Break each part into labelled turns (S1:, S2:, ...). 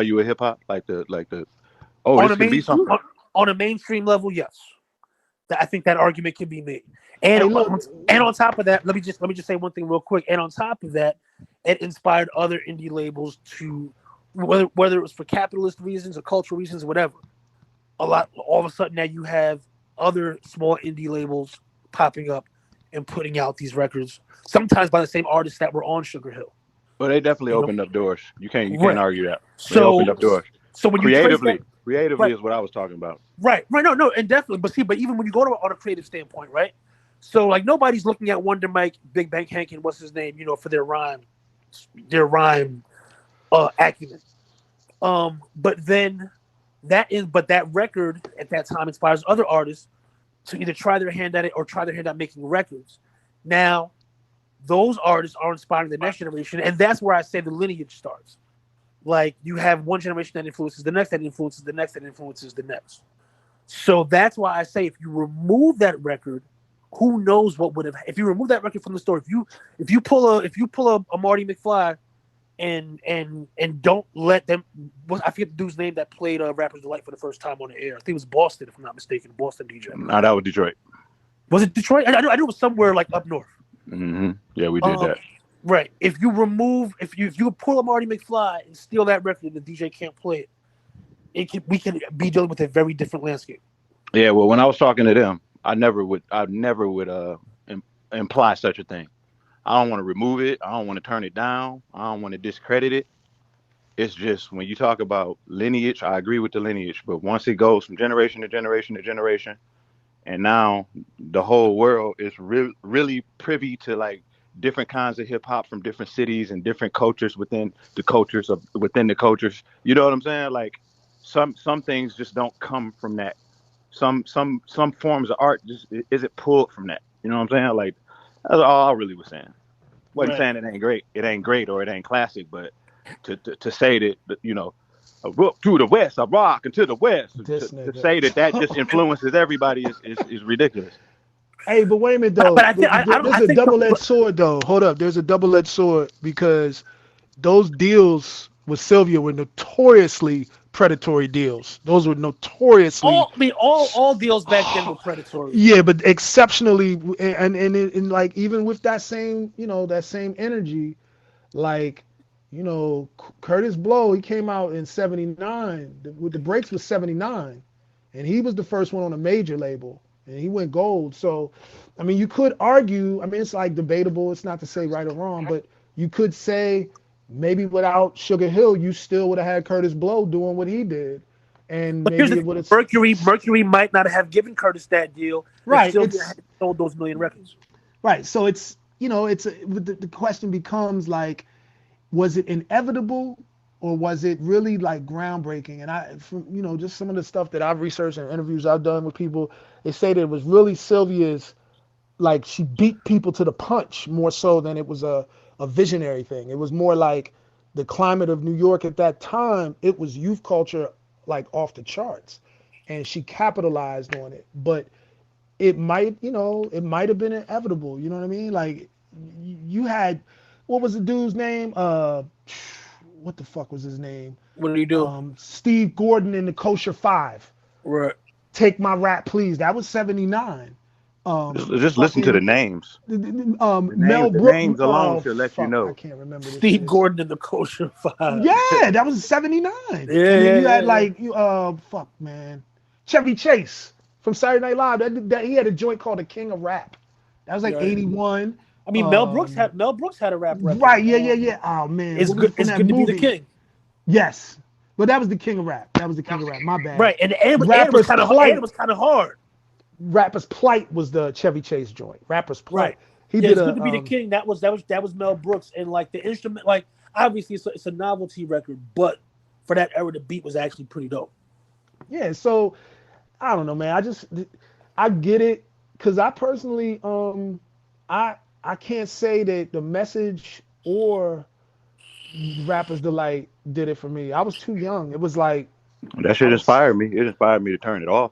S1: you a hip hop like the oh
S2: On
S1: this
S2: a
S1: can be
S2: mainstream
S1: something.
S2: on a mainstream level, yes. I think that argument can be made. And
S3: Hey, look.
S2: and on top of that, let me just say one thing real quick. And on top of that, it inspired other indie labels to whether it was for capitalist reasons or cultural reasons, whatever. All of a sudden now you have other small indie labels popping up and putting out these records, sometimes by the same artists that were on Sugar Hill.
S1: Well, they definitely
S2: You know,
S1: opened up doors. You can't
S2: right.
S1: argue that. They opened
S2: So
S1: up doors.
S2: so when you trace that,
S1: Creatively
S2: right,
S1: is what I was talking about.
S2: right, no, and definitely, but even when you go to on a creative standpoint, right? So like nobody's looking at Wonder Mike, Big Bang Hank, and what's his name, for their rhyme acumen. But then but that record at that time inspires other artists to either try their hand at it or try their hand at making records. Now, those artists are inspiring the next generation, and that's where I say the lineage starts. Like you have one generation that influences the next, that influences the next, that influences the next. So that's why I say if you remove that record, who knows what would have if you remove that record from the store. If you pull a Marty McFly and don't let them. I forget the dude's name that played Rapper's Delight for the first time on the air. I think it was Boston, if I'm not mistaken. Boston DJ.
S1: No, that was Detroit.
S2: Was it Detroit? I knew it was somewhere like up north.
S1: Yeah, we did that.
S2: Right. If you pull a Marty McFly and steal that record and the DJ can't play we can be dealing with a very different landscape.
S1: Yeah, well, when I was talking to them, I never would imply such a thing. I don't want to remove it. I don't want to turn it down. I don't want to discredit it. It's just when you talk about lineage, I agree with the lineage, but once it goes from generation to generation to generation, and now the whole world is really privy to like different kinds of hip hop from different cities and different cultures within the cultures. You know what I'm saying? Like some things just don't come from that. Some forms of art just isn't pulled from that. You know what I'm saying? Like that's all I really was saying. Wasn't
S2: Right.
S1: saying it ain't great or it ain't classic, but to say that I rock to the west, I rock into the west.
S3: This
S1: To
S3: nigga.
S1: say that just influences everybody is ridiculous.
S3: Hey, but wait a minute
S2: But
S3: though.
S2: I think I don't.
S3: There's
S2: I
S3: a
S2: think
S3: double-edged sword though. Hold up. There's a double-edged sword because those deals with Sylvia were notoriously predatory deals. Those were notoriously
S2: all deals back then were predatory.
S3: yeah, but exceptionally and like even with that same that same energy, like Curtis Blow, he came out in '79 with the Breaks was '79, and he was the first one on a major label, and he went gold. So, I mean, you could argue. I mean, it's like debatable. It's not to say right or wrong, but you could say maybe without Sugar Hill, you still would have had Curtis Blow doing what he did, and
S2: But here's
S3: maybe
S2: the
S3: it
S2: thing:
S3: would have
S2: Mercury might not have given Curtis that deal if
S3: right.
S2: Sylvia had sold those million records.
S3: Right. So the question becomes like, was it inevitable or was it really like groundbreaking? And from just some of the stuff that I've researched and interviews I've done with people, they say that it was really Sylvia's, like she beat people to the punch more so than it was a visionary thing. It was more like the climate of New York at that time. It was youth culture like off the charts, and she capitalized on it. But it might have been inevitable. You know what I mean? Like you had, what was the dude's name? What the fuck was his name?
S2: What do you do?
S3: Steve Gordon in the Kosher Five.
S2: Right.
S3: Take My Rap Please. That was '79.
S1: Just listen to the names.
S3: Mel
S1: The
S3: Brooks.
S1: names alone should let you
S3: Fuck, I
S1: know.
S3: can't remember this
S2: Steve
S3: shit.
S2: Gordon and the Kosher Five.
S3: Yeah, that was '79.
S2: Yeah,
S3: And then you had
S2: yeah.
S3: like fuck man, Chevy Chase from Saturday Night Live. That he had a joint called The King of Rap. That was like
S2: Right.
S3: '81.
S2: I mean, Mel Brooks had a rap record.
S3: Right, yeah. Oh man,
S2: It's
S3: what was
S2: good.
S3: from
S2: It's
S3: that
S2: good to be
S3: movie?
S2: the king.
S3: Yes, but that was the King of Rap. My bad.
S2: Right, and it was kind of hard.
S3: Rapper's Plight was the Chevy Chase joint. Rapper's Plight.
S2: Right.
S3: He
S2: Yeah,
S3: did
S2: it's good to be the king. That was Mel Brooks, and like the instrument, like obviously it's a novelty record, but for that era, the beat was actually pretty dope.
S3: Yeah, so I don't know, man. I get it because I personally I can't say that the message or Rapper's Delight did it for me. I was too young. It was like
S1: That shit inspired me. It inspired me to turn it off.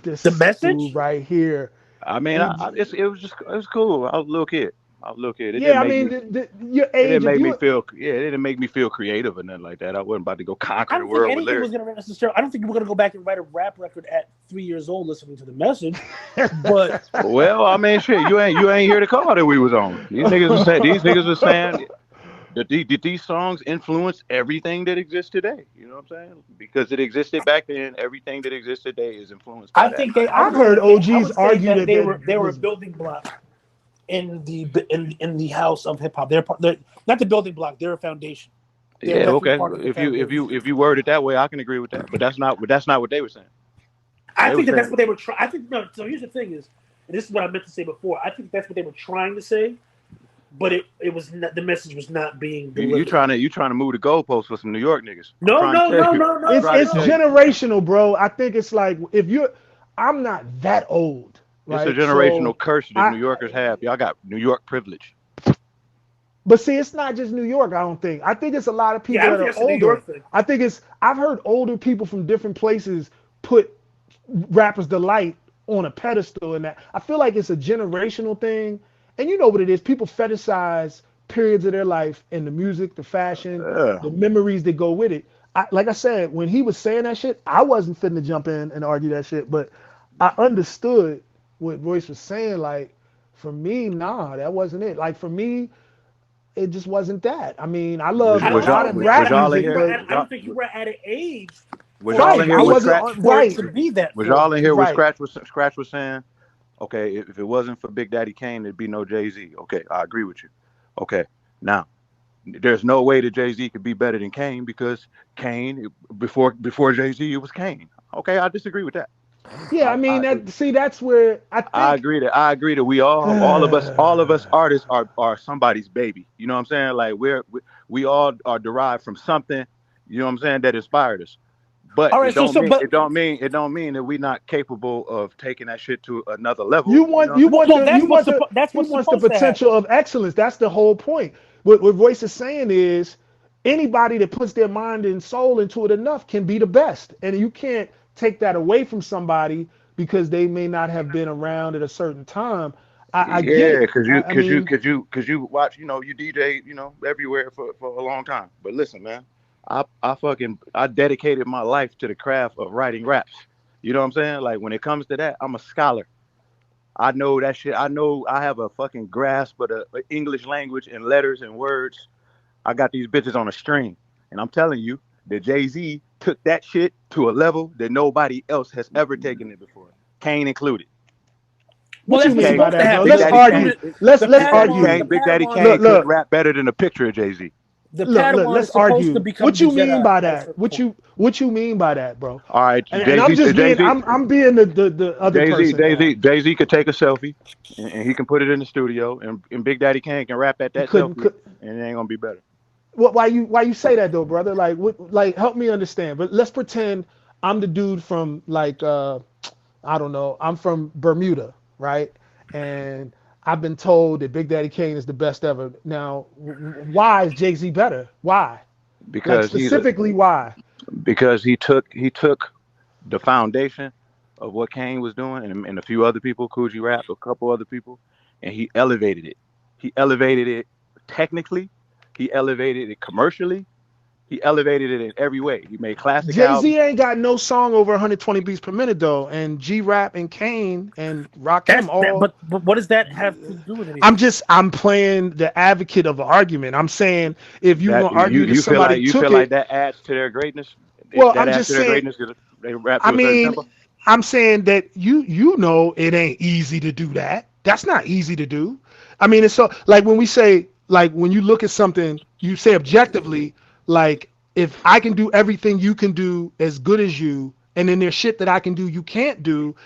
S3: this
S2: The message
S3: dude right here.
S1: I mean, it was cool. I was a little kid. I was a little kid. It
S3: Yeah,
S1: didn't
S3: I
S1: make
S3: mean,
S1: me.
S3: your
S1: It
S3: age,
S1: didn't
S3: if
S1: make me
S3: you,
S1: feel. Yeah, it didn't make me feel creative or nothing like that. I wasn't about to go conquer
S2: I
S1: the
S2: don't think
S1: world with
S2: anything was
S1: lyrics.
S2: going to necessarily. I don't think you were going to go back and write a rap record at 3 years old listening to the message. But
S1: Well, I mean, shit, you ain't hear the call that we was on. These niggas was saying that these songs influence everything that exists today. You know what I'm saying? Because it existed back then, everything that exists today is influenced by
S2: I
S1: that.
S2: think they. I
S3: I've
S2: would
S3: heard
S2: say. I
S3: OGs
S2: would say
S3: argue
S2: that
S3: that
S2: they
S3: that
S2: were a
S3: was.
S2: building block in the house of hip hop. They're not the building block. They're a foundation. They're
S1: Yeah,
S2: definitely
S1: okay.
S2: part of the
S1: If you
S2: foundation.
S1: word it that way, I can agree with that. But that's not what they were saying.
S2: I
S1: They were
S2: think that that's
S1: saying,
S2: what they were trying. I think no. So here's the thing: is and this is what I meant to say before. I think that's what they were trying to say, but it was not, the message was not being
S1: you
S2: delivered.
S1: trying to move the goalposts for some New York niggas. I'm
S2: No,
S1: trying to
S2: no,
S1: tell
S2: no,
S1: you.
S2: no,
S1: I'm
S2: no,
S3: It's
S2: no,
S1: trying to
S3: it's
S1: tell
S2: no.
S1: you.
S3: generational, bro. I think it's like if you're, I'm not that old,
S1: It's a
S3: right? So
S1: generational curse that
S3: I,
S1: New Yorkers have. Y'all got New York privilege.
S3: but see, it's not just New York. I don't think. I think it's a lot of
S2: Yeah, I
S3: people
S2: don't
S3: that
S2: think
S3: are
S2: that's a New
S3: older.
S2: York thing.
S3: I think it's. I've heard older people from different places put rappers delight on a pedestal, and that I feel like it's a generational thing. And you know what it is? People fetishize periods of their life and the music, the fashion,
S1: Yeah.
S3: the memories that go with it. Like I said, when he was saying that shit, I wasn't finna jump in and argue that shit, but I understood what Royce was saying. Like, for me, nah, that wasn't it. Like, for me, it just wasn't that. I mean, I
S1: Was
S3: loved
S2: I
S3: a
S1: was
S2: don't. I
S3: lot
S1: y'all
S2: don't
S3: of
S1: was,
S2: think. I
S1: was
S3: rap
S2: don't
S1: y'all in
S2: think
S3: music,
S2: you were.
S1: here?
S3: but
S2: I don't think you were at an age
S1: Was
S2: for it
S1: y'all
S2: to
S1: in here
S3: I
S1: with
S2: be
S3: wasn't
S1: Scratch?
S2: for it
S3: right,
S2: to be that
S1: Was
S2: for
S1: y'all
S2: you.
S1: in here with
S3: right.
S1: Scratch was saying, okay, if it wasn't for Big Daddy Kane, there'd be no Jay Z. Okay, I agree with you. Okay, now there's no way that Jay Z could be better than Kane because Kane before Jay Z it was Kane. Okay, I disagree with that.
S3: Yeah,
S1: I,
S3: I mean
S1: I
S3: that. See, that's where I
S1: I
S3: think.
S1: agree that we all of us artists are somebody's baby. You know what I'm saying? Like we all are derived from something. You know what I'm saying, that inspired us. But
S2: All
S1: it
S2: right. So
S1: don't
S2: so
S1: mean
S2: but
S1: it don't mean it don't mean that we're not capable of taking that shit to another level.
S3: You
S1: You know
S3: want
S1: what
S3: you
S1: I'm saying?
S3: want
S2: well,
S3: the you want the
S2: that's
S3: he
S2: what's
S3: wants the
S2: supposed to happen.
S3: potential of excellence. That's the whole point. What Royce is saying is anybody that puts their mind and soul into it enough can be the best. And you can't take that away from somebody because they may not have been around at a certain time. I get
S1: Yeah,
S3: it.
S1: cause you
S3: I
S1: cause you
S3: mean,
S1: cause you cause you watch, you DJ, everywhere for a long time. But listen, man, I dedicated my life to the craft of writing raps. You know what I'm saying? Like when it comes to that, I'm a scholar. I know that shit. I know I have a fucking grasp of the English language and letters and words. I got these bitches on a string, and I'm telling you that Jay Z took that shit to a level that nobody else has ever taken it before, Kane included.
S2: Well,
S3: what you
S2: that's what's
S3: mean
S1: Okay,
S3: by
S2: supposed to
S3: that, bro?
S2: happen.
S1: Big
S3: Let's
S2: The
S1: Daddy
S3: argue.
S1: Kane,
S2: the the
S3: Let's argue.
S1: Big Daddy
S2: Padawan
S1: Kane
S3: Look,
S1: couldn't
S3: look,
S1: rap better than a picture of Jay Z.
S2: the
S3: look,
S2: Padawan is
S3: let's
S2: supposed to
S3: argue.
S2: become
S3: What
S2: the
S3: you mean
S2: Jedi
S3: by
S2: at a
S3: that?
S2: certain point.
S3: What you mean by that, bro?
S1: All right,
S3: And I'm just being I'm being the other person now.
S1: Jay Z could take a selfie, and he can put it in the studio, and Big Daddy Kane can rap at
S3: You
S1: that
S3: couldn't
S1: selfie,
S3: could,
S1: and it ain't gonna be better.
S3: why you say that though, brother? Like like help me understand. But let's pretend I'm the dude from like I don't know. I'm from Bermuda, right? And I've been told that Big Daddy Kane is the best ever. Now, why is Jay Z better? Why? Like
S1: Because he's
S3: specifically, why?
S1: he took the foundation of what Kane was doing, and a few other people, Coogee Rap, a couple other people, and he elevated it. He elevated it technically. He elevated it commercially. He elevated it in every way. He made classic
S3: Jay
S1: albums.
S3: Z ain't got no song over 120 beats per minute though, and G Rap and Kane and Rakim
S2: That's that.
S3: all.
S2: But what does that have to do with anything?
S3: I'm playing the advocate of an argument. I'm saying if you
S1: That
S3: gonna
S1: you
S3: argue that
S1: you feel
S3: somebody
S1: like you
S3: took
S1: feel like
S3: it,
S1: that adds to their greatness.
S3: well,
S1: That
S3: I'm
S1: adds
S3: just
S1: to their
S3: saying.
S1: greatness because they rap
S3: I
S1: to a certain
S3: mean,
S1: tempo.
S3: I'm saying that you know it ain't easy to do that. That's not easy to do. I mean, it's so like when we say like when you look at something, you say objectively like if I can do everything you can do as good as you, and then there's shit that I can do you can't do,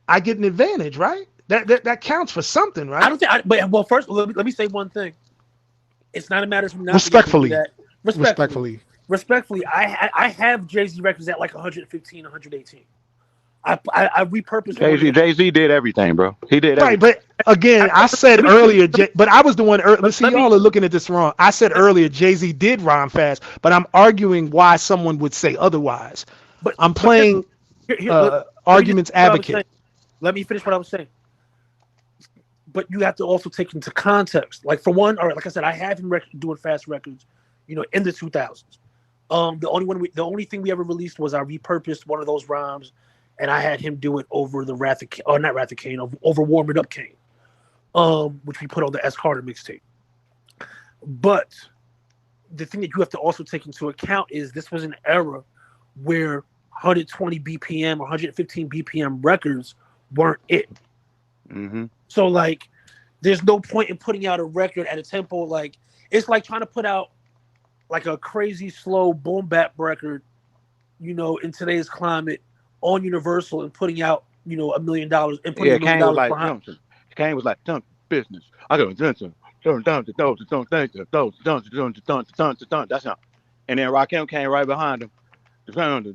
S3: I get an advantage, right? That counts for something,
S2: I
S3: right?
S2: don't think. But well, first let me say one thing. It's not a matter of him not being able to do
S3: Respectfully,
S2: that. Respectfully,
S3: respectfully.
S2: respectfully, I have Jay Z records at like 115, 118. I repurposed one of his.
S1: Jay Z did everything, bro. He did
S3: Right,
S1: everything.
S3: but again, I said
S2: Let me
S3: earlier, but I was the one. But see,
S2: let me
S3: y'all are looking at this wrong. I said earlier, Jay Z did rhyme fast, but I'm arguing why someone would say otherwise. I'm
S2: but
S3: playing
S2: here, let me just
S3: arguments
S2: what I was
S3: advocate.
S2: saying. Let me finish what I was saying. but you have to also take into context. Like for one, all right, like I said, I have him doing fast records, in the 2000s. The only thing we ever released was I repurposed one of those rhymes, and I had him do it over the not Wrath of Kane, over Warm It Up Kane, which we put on the S Carter mixtape. But the thing that you have to also take into account is this was an era where 120 BPM or 115 BPM records weren't it.
S1: Mm-hmm.
S2: So like, there's no point in putting out a record at a tempo like it's like trying to put out like a crazy slow boom bap record, in today's climate on Universal and putting out $1 million and putting $1 million behind.
S1: Kane was like business. I go that's not. And then Rakim came right behind him. And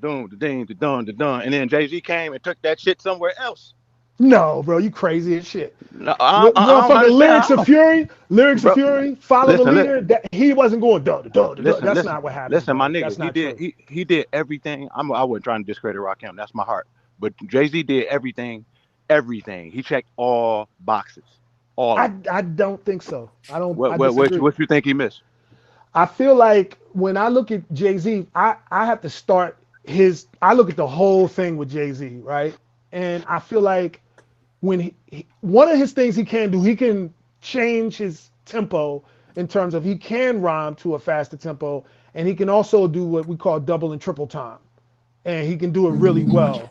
S1: then Jay-Z came and took that shit somewhere else.
S3: No, bro, you crazy as shit.
S1: No, I don't
S3: Motherfucking lyrics
S1: understand.
S3: of fury,
S1: Bro,
S3: follow the
S1: listen,
S3: leader. He wasn't going duh. That's not what happened.
S1: Listen,
S3: Bro.
S1: my nigga,
S3: That's not true.
S1: he did everything. I wasn't trying to discredit Rakim. That's my heart. But Jay-Z did everything. He checked all boxes. All.
S3: I don't think so. I don't.
S1: What you think he missed?
S3: I feel like when I look at Jay-Z, I have to start I look at the whole thing with Jay-Z, right? And I feel like when one of his things he can do, he can change his tempo in terms of he can rhyme to a faster tempo, and he can also do what we call double and triple time, and he can do it really well,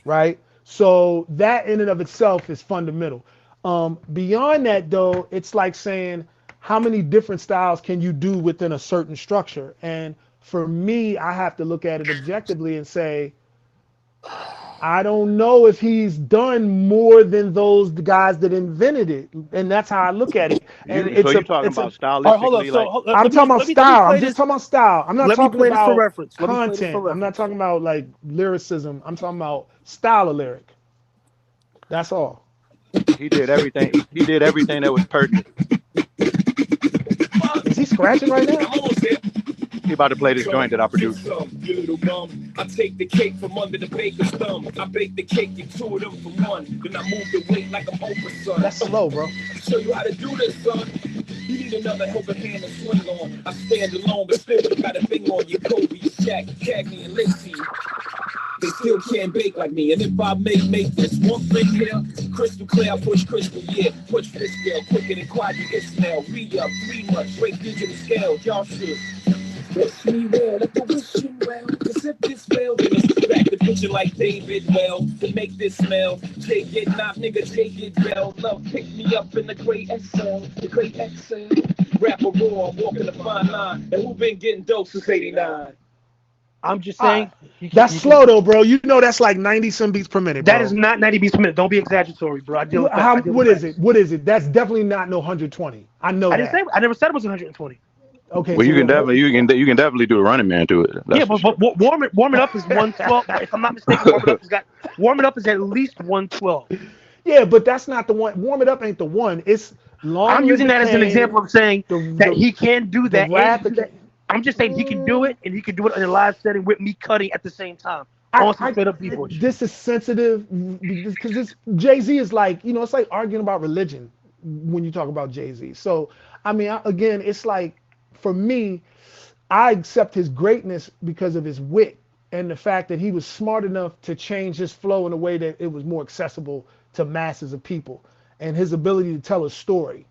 S3: right? So that in and of itself is fundamental. Beyond that, though, it's like saying how many different styles can you do within a certain structure? And for me, I have to look at it objectively and say, I don't know if he's done more than those guys that invented it, and that's how I look at it. And
S1: You're talking about stylistically,
S3: I'm talking about style. I'm just talking about style. I'm not talking about
S2: content.
S3: I'm not talking about like lyricism. I'm talking about style of lyric. That's all.
S1: He did everything. He did everything that was pertinent.
S3: Is he scratching right now?
S1: He about to play this joint that I produced.
S4: I take the cake from under the baker's thumb. I bake the cake and two of them for one. Then I move the weight like I'm Oprah, son.
S3: That's slow, bro.
S4: Show you how to do this, son. You need another helping hand to swing on. I stand alone, but still got a thing on you. Kobe, Shaq, Cagney, and Lacey. They still can't bake like me. And if I make this one thing here, crystal clear, I push crystal, yeah. Push this scale quicker than Quadri Ismail. Re-up, 3 months, break digital scale. Y'all should wish me well, let the wish you well. Cause if this fail, then it's back to picture like David well. To make this smell, Jay get knocked, nigga, Jay get bell. Love pick me up in the great XL, the great XL. Rapper raw, walking the fine line. And who been getting dope since 89?
S2: I'm just saying.
S3: That's slow though, bro. You know that's like 90 some beats per minute, bro.
S2: That is not 90 beats per minute. Don't be exaggeratory, bro. I deal with that.
S3: What is it? What is it? That's definitely not no 120. I know that.
S2: I never said it was 120.
S3: Okay.
S1: Well, you can definitely do a Running Man to it.
S2: Yeah, but warm it up is 112. If I'm not mistaken, warm it up is at least 112.
S3: Yeah, but that's not the one. Warm It Up ain't the one. It's long.
S2: I'm using that as an example of saying that he can do that. I'm just saying he can do it, and he can do it in a live setting with me cutting at the same time.
S3: This is sensitive because Jay-Z is like, it's like arguing about religion when you talk about Jay-Z. So, I mean, again, it's like, for me, I accept his greatness because of his wit and the fact that he was smart enough to change his flow in a way that it was more accessible to masses of people, and his ability to tell a story.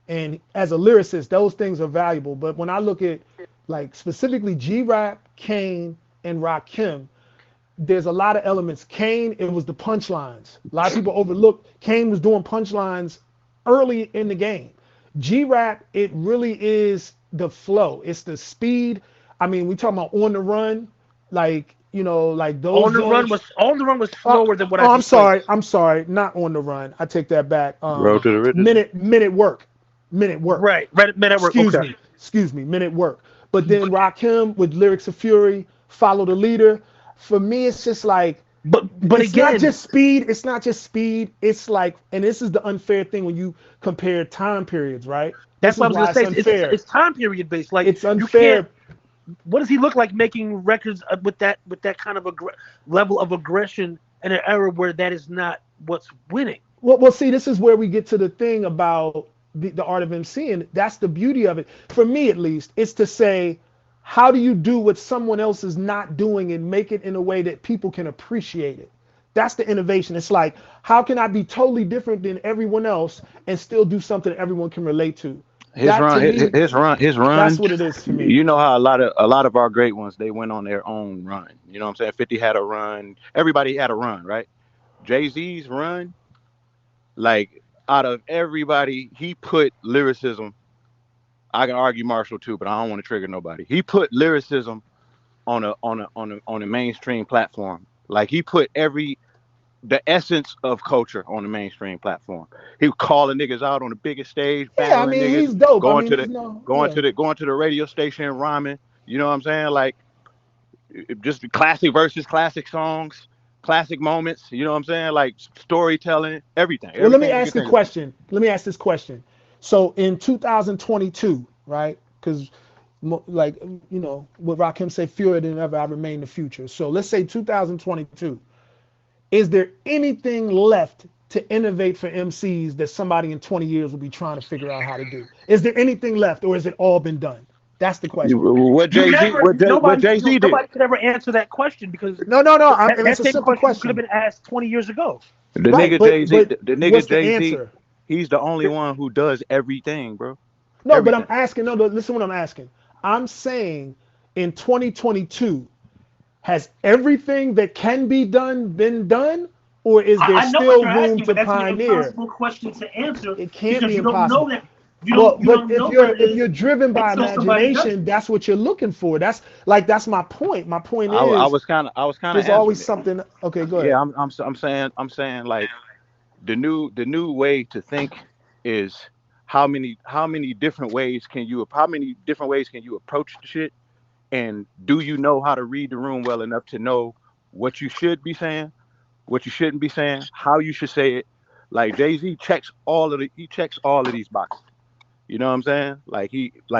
S3: And as a lyricist, those things are valuable. But when I look at like specifically G-Rap, Kane, and Rakim, there's a lot of elements. Kane, it was the punchlines. A lot of people overlook Kane was doing punchlines early in the game. G-Rap, it really is the flow. It's the speed. I mean, we talking about On the Run, like those.
S2: On the Run was slower than what I.
S3: I'm sorry, not On the Run. I take that back.
S1: Road to the Riches.
S3: Minute Work. Minute Work.
S2: Right. Minute Work.
S3: Excuse me. Minute Work. But then Rakim with Lyrics of Fury, Follow the Leader. For me, it's just like.
S2: But
S3: it's again, not just speed. It's not just speed. It's like, and this is the unfair thing when you compare time periods, right?
S2: That's what I was gonna say. It's time period based. Like,
S3: it's unfair.
S2: What does he look like making records with that kind of level of aggression in an era where that is not what's winning?
S3: Well, see, this is where we get to the thing about the art of MCing. That's the beauty of it. For me, at least, it's to say, how do you do what someone else is not doing and make it in a way that people can appreciate it? That's the innovation. It's like, how can I be totally different than everyone else and still do something that everyone can relate to?
S1: His
S3: That to
S1: run,
S3: me,
S1: his
S3: that's
S1: run.
S3: what it is to me.
S1: You know how a lot of our great ones, they went on their own run. You know what I'm saying? 50 had a run. Everybody had a run, right? Jay-Z's run, like out of everybody, he put lyricism. I can argue Marshall too, but I don't want to trigger nobody. He put lyricism on a mainstream platform. Like he put the essence of culture on the mainstream platform. He was calling niggas out on the biggest stage,
S3: Yeah, I
S1: battling
S3: mean,
S1: niggas,
S3: he's dope. I
S1: going
S3: mean,
S1: to
S3: there's
S1: the
S3: no,
S1: going
S3: yeah.
S1: to the going to the radio station rhyming. You know what I'm saying? Like just the classic verses, classic songs, classic moments. You know what I'm saying? Like storytelling, everything,
S3: Well, let me
S1: everything you can
S3: ask a
S1: think of.
S3: question. Let me ask this question. So in 2022, right? Because like what Rakim say, fewer than ever, I remain the future. So let's say 2022. Is there anything left to innovate for MCs that somebody in 20 years will be trying to figure out how to do? Is there anything left, or has it all been done? That's the question.
S1: What
S2: You
S1: Jay Z,
S2: never,
S1: what
S2: nobody,
S1: Jay Z did.
S3: Okay.
S2: nobody could ever answer that question because
S3: No, no, no.
S2: that,
S3: And it's
S2: that
S3: a
S2: same
S3: simple
S2: question could have
S3: question.
S2: been asked 20 years ago.
S1: The
S3: Right,
S1: nigga Jay Z, the nigga
S3: what's the
S1: Jay Z,
S3: answer?
S1: he's the only one who does everything, bro.
S3: No, but I'm
S1: Everything.
S3: asking. No, listen what I'm asking. I'm saying in 2022, has everything that can be done been done, or is there
S2: I know what
S3: still
S2: you're
S3: room
S2: asking,
S3: to
S2: but that's an
S3: pioneer?
S2: impossible question to answer
S3: It can't
S2: because
S3: be
S2: you don't know
S3: impossible.
S2: that.
S3: Well,
S2: You
S3: but
S2: don't know what it
S3: if
S2: is
S3: you're driven by
S2: until somebody does
S3: imagination,
S2: it.
S3: that's what you're looking for. That's my point. My point
S1: I
S3: is
S1: was kind of
S3: there's always
S1: answering it.
S3: something. Okay, go
S1: Yeah,
S3: ahead.
S1: I'm saying like the new way to think is how many different ways can you approach the shit, and do you know how to read the room well enough to know what you should be saying, what you shouldn't be saying, how you should say it. Like Jay-Z checks all of these boxes. You know what I'm saying? Like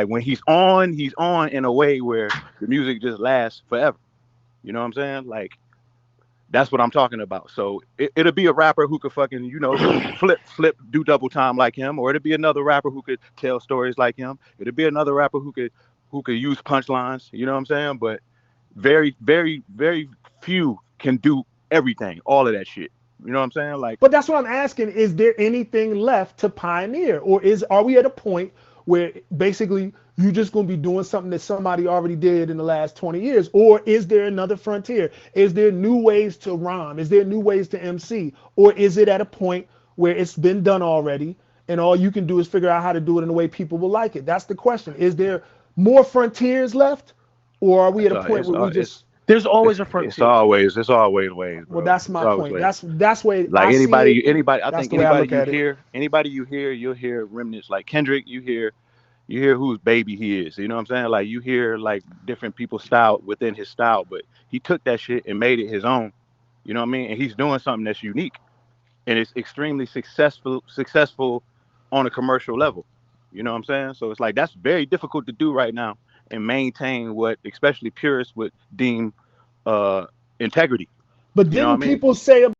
S1: when he's on in a way where the music just lasts forever. You know what I'm saying? Like that's what I'm talking about. So it'll be a rapper who could fucking, flip, do double time like him, or it'll be another rapper who could tell stories like him. It'll be another rapper who could use punchlines. You know what I'm saying? But very, very, very few can do everything, all of that shit. You know what I'm saying? Like,
S3: But that's what I'm asking. Is there anything left to pioneer? Or are we at a point where basically you just gonna be doing something that somebody already did in the last 20 years? Or is there another frontier? Is there new ways to rhyme? Is there new ways to MC? Or is it at a point where it's been done already and all you can do is figure out how to do it in a way people will like it? That's the question. Is there more frontiers left? Or are we at
S1: it's
S3: a
S1: uh,
S3: point
S1: it's
S3: where we
S1: uh,
S3: just
S1: it's
S2: There's
S1: it's
S2: always a
S1: it's
S2: frontier.
S1: always it's always ways,
S3: well,
S1: bro.
S3: that's
S1: It's
S3: my
S1: always
S3: point.
S1: ways.
S3: That's way
S1: Like
S3: I see it.
S1: anybody, I
S3: That's
S1: think
S3: the way I look at it.
S1: anybody you hear, you'll hear remnants. Like Kendrick, you hear whose baby he is. You know what I'm saying? Like you hear like different people's style within his style, but he took that shit and made it his own. You know what I mean? And he's doing something that's unique, and it's extremely successful on a commercial level. You know what I'm saying? So it's like that's very difficult to do right now and maintain what especially purists would deem uh integrity.
S3: But
S1: You know what I
S3: didn't
S1: mean?
S3: people say